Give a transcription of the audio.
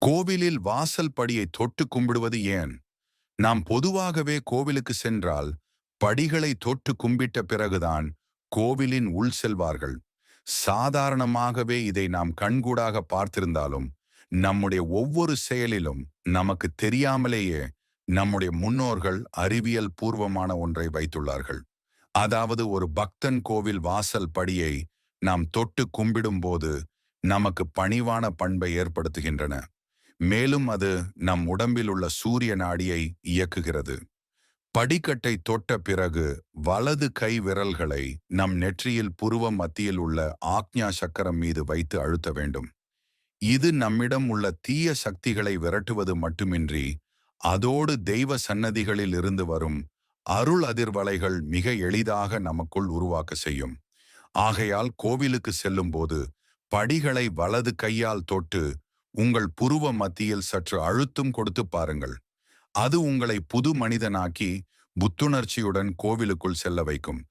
கோவிலில் வாசல் படியை தொட்டு கும்பிடுவது ஏன்? நாம் பொதுவாகவே கோவிலுக்கு சென்றால் படிகளை தொட்டு கும்பிட்ட பிறகுதான் கோவிலின் உள் செல்வார்கள். சாதாரணமாகவே இதை நாம் கண்கூடாக பார்த்திருந்தாலும் நம்முடைய ஒவ்வொரு செயலிலும் நமக்கு தெரியாமலேயே நம்முடைய முன்னோர்கள் அறிவியல் பூர்வமான ஒன்றை வைத்துள்ளார்கள். அதாவது ஒரு பக்தன் கோவில் வாசல் படியை நாம் தொட்டு கும்பிடும்போது நமக்கு பணிவான பண்பை ஏற்படுத்துகின்றன. மேலும் அது நம் உடம்பில் உள்ள சூரிய நாடியை இயக்குகிறது. படிக்கட்டை தொட்ட பிறகு வலது கை விரல்களை நம் நெற்றியில் புருவ மத்தியில் உள்ள ஆக்ஞா சக்கரம் மீது வைத்து அழுத்த வேண்டும். இது நம்மிடம் உள்ள தீய சக்திகளை விரட்டுவது மட்டுமின்றி அதோடு தெய்வ சன்னதிகளில் இருந்து வரும் அருள் அதிர்வலைகள் மிக எளிதாக நமக்குள் உருவாக்க செய்யும். ஆகையால் கோவிலுக்கு செல்லும்போது படிகளை வலது கையால் தொட்டு உங்கள் புருவ மத்தியில் சற்று அழுத்தம் கொடுத்து பாருங்கள். அது உங்களை புது மனிதனாக்கி புத்துணர்ச்சியுடன் கோவிலுக்குள் செல்ல வைக்கும்.